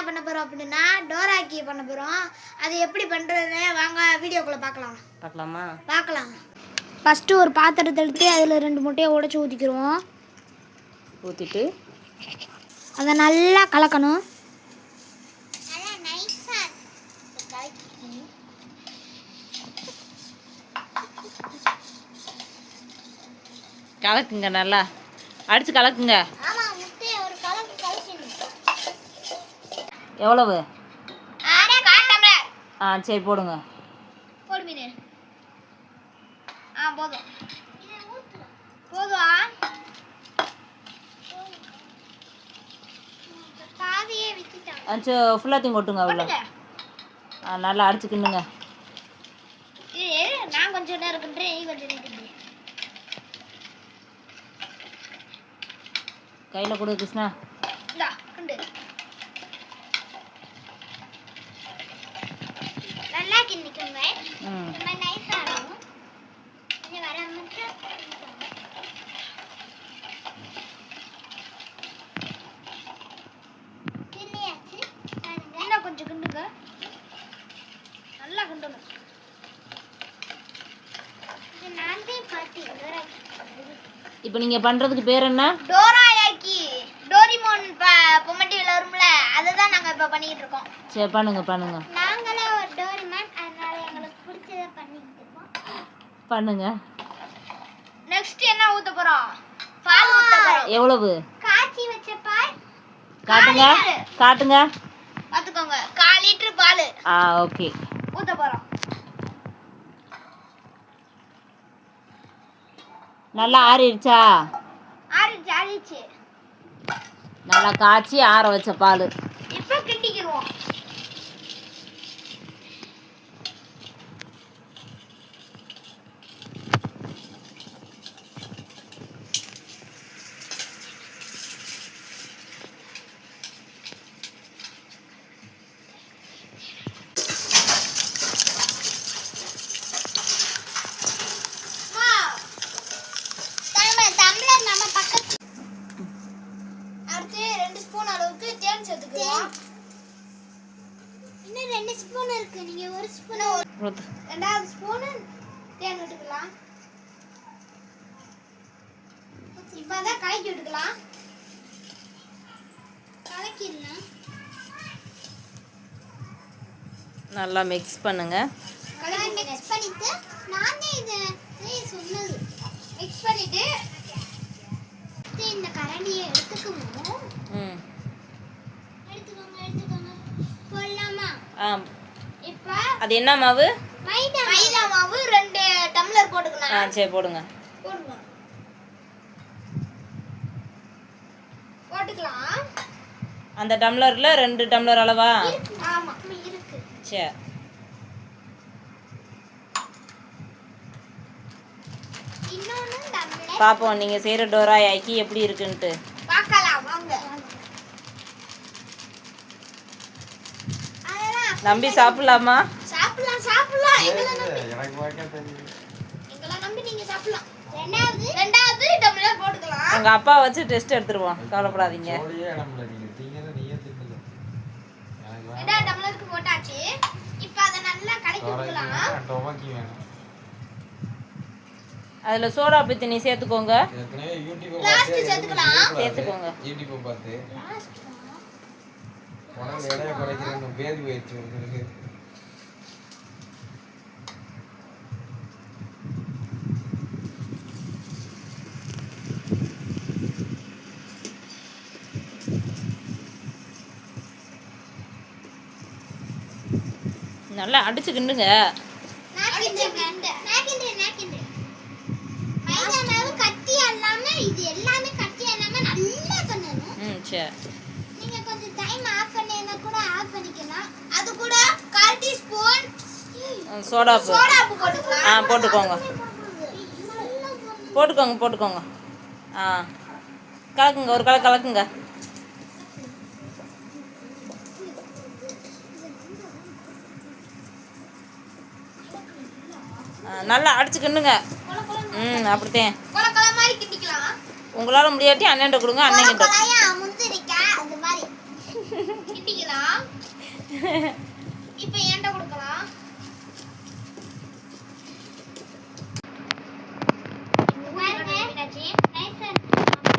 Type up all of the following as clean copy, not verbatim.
பண்ண போகிறோம் அப்படின்னா டோராக்கி பண்ண போகிறோம். அது எப்படி பண்ணுறதுன்னு வாங்க வீடியோக்குள்ளே பார்க்கலாமா? பார்க்கலாம். ஃபஸ்ட்டு ஒரு பாத்திரத்தை எடுத்து அதில் 2 முட்டையை உடைச்சி ஊற்றிக்கிடுவோம். ஊற்றிட்டு அதை நல்லா கலக்கணும். கலக்குங்க, நல்லா அடித்து கலக்குங்க. எவ்வளவு? சரி போடுங்க. போதும். ஃபுல்லாத்தையும் கொட்டுங்க. அவ்வளோ நல்லா அடிச்சுக்கிண்டுங்க. நான் கொஞ்சம் நேரம் பண்ணுறேன், நீ கொஞ்சம் நேரம். கையில் கொடு கிருஷ்ணா. நல்லா கிண்டிக்கோங்க. ரொம்ப நைஸா இருக்கும். இங்க வர மட்டும் கிண்டியாச்சு. இன்னும் கொஞ்சம் கிண்டுங்க. நல்லா கிண்டணும். இது நான்தே பாட்டி டோராக்கி. இப்போ நீங்கள் பண்ணுறதுக்கு பேர் என்ன? டோராயாக்கி. டோரிமோன் பொம்மட்டியில் வரும்ல, அதை தான் நாங்கள் இப்போ பண்ணிக்கிட்டு இருக்கோம். சரி பண்ணுங்க. நாங்களே ஒரு டோரிமான், அதனால எங்களுக்கு பிடிச்சதை பண்ணிக்கிட்டு இருக்கோம். பண்ணுங்க. நெக்ஸ்ட் என்ன ஊத்த போறோம்? பால் ஊத்த போறோம். எவ்வளவு? காய்ச்சி வச்ச பால். காட்டுங்க. பாத்துக்கோங்க, 1/4 லிட்டர் பால். ஓகே. ஊத்த போறோம். நல்லா ஆறிடுச்சா? ஆறிடுச்சு. நல்லா காய்ச்சி ஆற வச்ச பால் இப்போ கிண்டிக்கிடுவோம். அடுத்து 2 ஸ்பூன் அளவுக்கு தேன் சேர்த்துக்குவோம். இன்னும் 2 ஸ்பூன் இருக்கு. நீங்க 1 ஸ்பூன், 2வது ஸ்பூன் தேன் விட்டுக்கலாம். இப்பதான் கலக்கி விட்டுக்கலாம். கலக்கிடலாம். நல்லா மிக்ஸ் பண்ணுங்க. மிக்ஸ் பண்ணிட்டு நானே இதை சொன்னது மிக்ஸ் பண்ணிட்டு இந்த கரண்டியை எடுத்துக்குவோம். எடுத்துக்கோங்க. போடலாமா? இப்போ அது என்ன மாவு? மைதா மாவு 2 டம்ளர் போட்டுக்கலாம். சரி போடுங்க. போட்டுக்கலாம். அந்த டம்ளரில் 2 டம்ளர் அளவா? ஆமா இருக்கு. சரி. இன்னொன்னு டம்ளர் பாப்போம் நீங்கள் செய்கிற டோராயாக்கி எப்படி இருக்குன்ட்டு பார்க்கலாம் வாங்க. நம்பி சாப்பிடலாமா? சாப்பிடலாம். எங்களை நம்பி நீங்க சாப்பிடலாம். ரெண்டாவது டம்ளர் போட்டுக்கலாம். உங்கள் அப்பா வச்சு டெஸ்ட் எடுத்துருவோம், கவலைப்படாதீங்க. 2 டம்ளருக்கு போட்டாச்சு. இப்போ அதை நல்லா கலக்கி விட்டுக்கலாம். அதில் சோடா பித்தினி சேர்த்துக்கோங்க. லாஸ்ட் சேர்த்துக்கலாம். சேர்த்துக்கோங்க. நல்லா அடிச்சு கிண்டுங்க. இது எல்லாமே கட்டி இல்லாம நல்லா பண்ணணும். சரி. நீங்க கொஞ்சம் டைம் ஆஃப் பண்ணினா கூட ஆஃப் பண்ணிக்கலாம். அது கூட 1/4 டீஸ்பூன் சோடா போட்டுக்கலாம். போட்டுக்கோங்க. கலக்குங்க. ஒரு கலக்குங்க. நல்லா அடிச்சுக்கிண்டுங்க. அப்படித்தான். உங்களால் முடியாட்டி அண்ணன்ட்ட கொடுங்க. அண்ணன் கிட்ட கொடுக்கலாம். இப்போ என்கிட்ட கொடுக்கலாம்.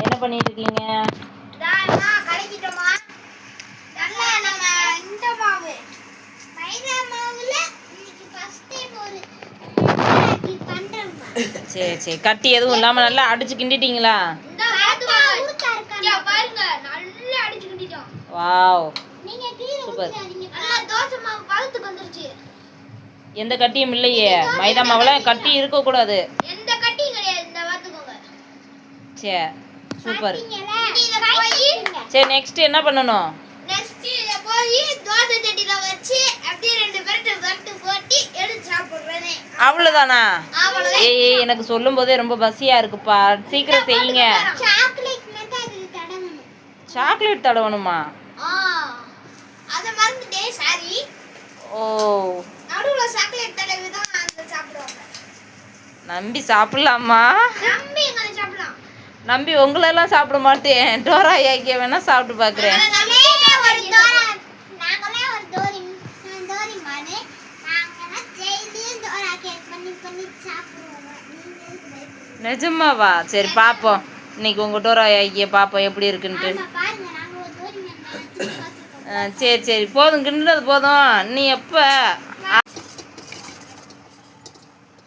என்ன பண்ணிட்டு இருக்கீங்க? கலக்கிட்டோமா நல்லா நம்ம இந்த மாவு மைதா மாவுல இன்னைக்கு ஃபர்ஸ்ட் டைம் ஒரு பண்றோம். சரி சரி, கட்டி எதுவும் இல்லாம நல்லா அடிச்சு கிண்டிட்டீங்களா? பாருங்க நல்லா அடிச்சு கிண்டிட்டோம். வாவ், நீங்க கீழ சூப்பர். ஊத்திராதீங்க. நல்லா தோசை மாவு பதத்துக்கு வந்துருச்சு. எந்த கட்டியும் இல்லையே, மைதா மாவுல கட்டி இருக்க கூடாது. எந்த கட்டியும் கிடையாது. இந்த வாத்துக்கோங்க. சரி, சூப்பர். சரி, சரி, நெக்ஸ்ட் என்ன பண்ணணும்? நெக்ஸ்ட் இத போய் தோசை சட்டில வச்சு அப்படியே ரெண்டு பரட்டு போட்டு எடுத்து சாப்பிடுறேனே. அவ்வளவுதானா? அவ்வளவுதான். ஏய், எனக்கு சொல்லும் போதே ரொம்ப பசியா இருக்குப்பா, சீக்கிரம் செய்யுங்க. சாக்லேட் மட்டும் அதுல தடவணும். சாக்லேட் தடவணுமா? அத மறந்துட்டே, சாரி. ஓ, நடுவுல சாக்லேட் தடவி தான் அந்த சாப்பிடுவாங்க. நம்பி சாப்பிடலாமா? நம்பி எங்களை சாப்பிடலாம். நம்பி உங்களெல்லாம் சாப்பிட மாட்டேன். டோரா யாக்கிய வேணா சாப்பிட்டு பார்க்குறேன். நாங்களே ஒரு டோரி மானே நாங்க டெய்லி டோரா கேக் பண்ணி சாப்பிடுவோம். நிஜமாவா? சரி, பார்ப்போம். இன்னைக்கு உங்கள் டோரா யாக்கிய பார்ப்போம் எப்படி இருக்குன்ட்டு. பாருங்க, நாங்க ஒரு டோரி மானே. சரி சரி, போதும், கிண்டுறது போதும். நீ எப்போ?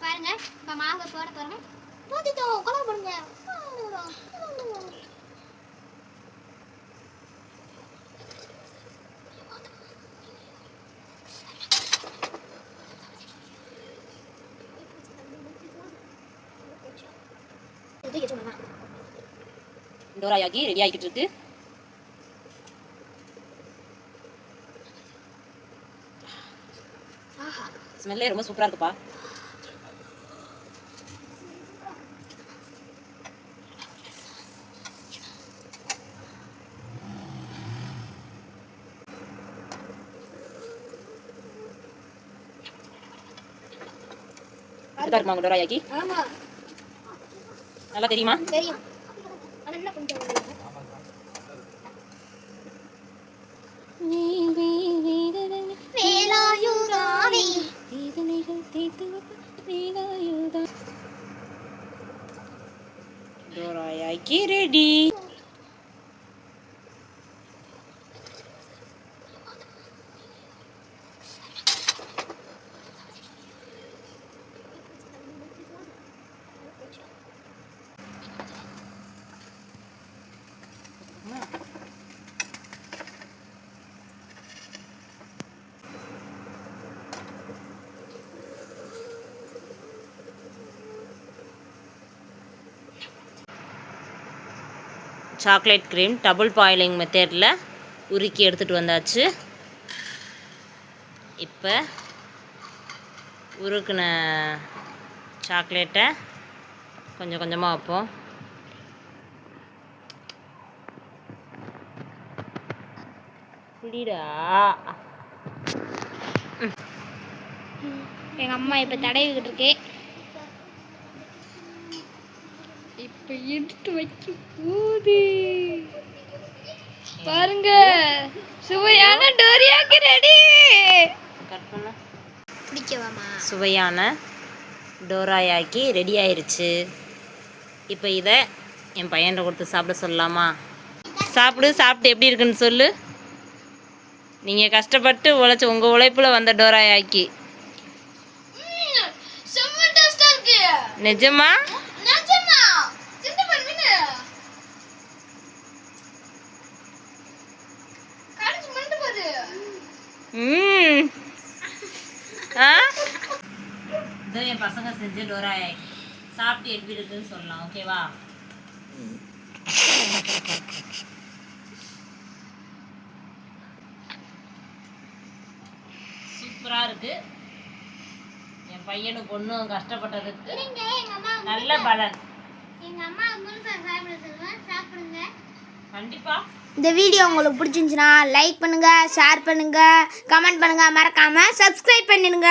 பாருங்க, இப்ப மாவு போட போறோம். போட்டுட்டோ கொலை பண்ணுங்க. டோரா யாக்கி ரெடி ஆகிக்கிட்டு இருக்கு. ஸ்மெல்லே ரொம்ப சூப்பரா இருக்குப்பா. நல்லா இருக்குமா உங்க டோரா யாக்கி? ஆமா, நல்லா தெரியுமா? தெரியும். ஆனா என்ன கொஞ்சம் வேலாயுதாவி டோரா யாக்கி ready. Chocolate cream double boiling மெத்தடில் உருக்கி எடுத்துகிட்டு வந்தாச்சு. இப்போ உருக்கின சாக்லேட்டை கொஞ்சம் கொஞ்சமாக வைப்போம். புடிடா. எங்கள் அம்மா இப்போ தடவிக்கிட்டு இருக்கே. இப்போ எடுத்து வைக்க போகுது. பாருங்க, சுவையான டோரியாக்கு ரெடி. கட் பண்ண பிடிக்கவாமா? சுவையான டோராயாக்கி ரெடி ஆயிருச்சு. இப்போ இதை என் பையன்கிட்ட கொடுத்து சாப்பிட சொல்லலாமா? சாப்பிட்டு எப்படி இருக்குன்னு சொல்லு. நீங்கள் கஷ்டப்பட்டு உழைச்சி உங்கள் உழைப்பில் வந்த டோராயாக்கி. நிஜமா? இதான் என் பசங்க செஞ்ச டோராயாக்கி. சாப்பிட்டு எப்படி இருக்குன்னு சொல்லலாம், ஓகேவா? சூப்பராக இருக்கு. என் பையனும் பொண்ணும் கஷ்டப்பட்டதுக்கு நல்ல பலன். கண்டிப்பா. இந்த வீடியோ உங்களுக்கு பிடிச்சிருந்துச்சுன்னா லைக் பண்ணுங்க, ஷேர் பண்ணுங்க, கமெண்ட் பண்ணுங்க, மறக்காம சப்ஸ்கிரைப் பண்ணிடுங்க.